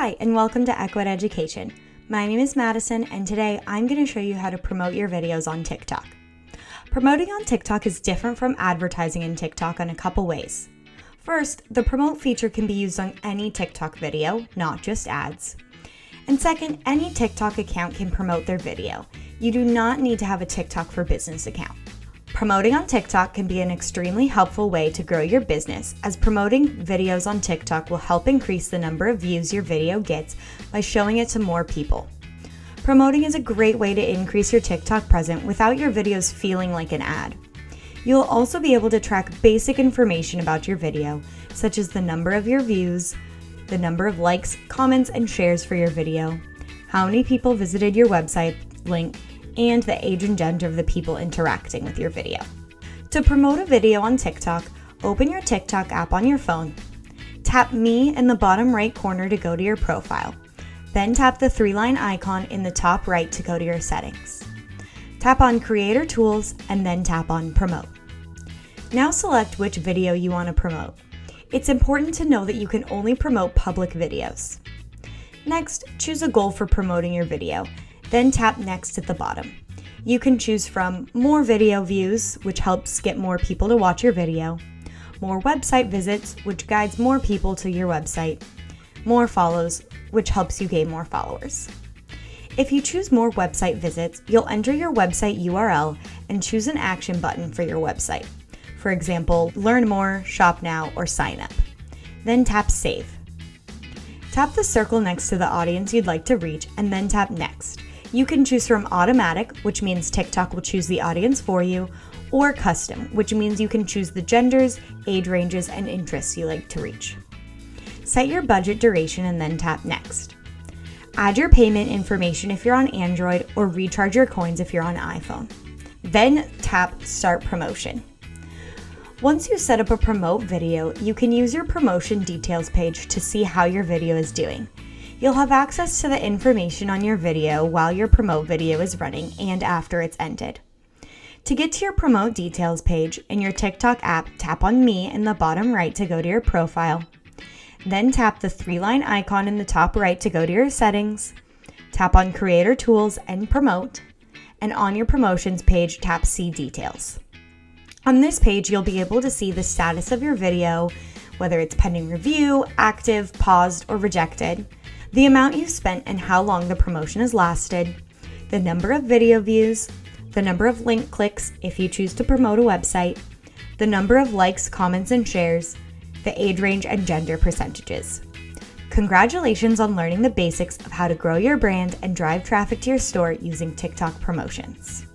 Hi, and welcome to Equid Education. My name is Madison, and today I'm going to show you how to promote your videos on TikTok. Promoting on TikTok is different from advertising in TikTok in a couple ways. First, the promote feature can be used on any TikTok video, not just ads. And second, any TikTok account can promote their video. You do not need to have a TikTok for Business account. Promoting on TikTok can be an extremely helpful way to grow your business, as promoting videos on TikTok will help increase the number of views your video gets by showing it to more people. Promoting is a great way to increase your TikTok presence without your videos feeling like an ad. You'll also be able to track basic information about your video, such as the number of your views, the number of likes, comments, and shares for your video, how many people visited your website link, and the age and gender of the people interacting with your video. To promote a video on TikTok, open your TikTok app on your phone. Tap Me in the bottom right corner to go to your profile. Then tap the three-line icon in the top right to go to your settings. Tap on Creator Tools and then tap on Promote. Now select which video you want to promote. It's important to know that you can only promote public videos. Next, choose a goal for promoting your video. Then tap Next at the bottom. You can choose from more video views, which helps get more people to watch your video, more website visits, which guides more people to your website, more follows, which helps you gain more followers. If you choose more website visits, you'll enter your website URL and choose an action button for your website. For example, learn more, shop now, or sign up. Then tap Save. Tap the circle next to the audience you'd like to reach and then tap Next. You can choose from Automatic, which means TikTok will choose the audience for you, or Custom, which means you can choose the genders, age ranges, and interests you like to reach. Set your budget duration and then tap Next. Add your payment information if you're on Android, or recharge your coins if you're on iPhone. Then tap Start Promotion. Once you set up a promote video, you can use your promotion details page to see how your video is doing. You'll have access to the information on your video while your promote video is running and after it's ended. To get to your promote details page in your TikTok app, tap on Me in the bottom right to go to your profile. Then tap the three-line icon in the top right to go to your settings. Tap on Creator Tools and Promote. And on your promotions page, tap See Details. On this page, you'll be able to see the status of your video, whether it's pending review, active, paused, or rejected, the amount you've spent and how long the promotion has lasted, the number of video views, the number of link clicks if you choose to promote a website, the number of likes, comments, and shares, the age range and gender percentages. Congratulations on learning the basics of how to grow your brand and drive traffic to your store using TikTok promotions.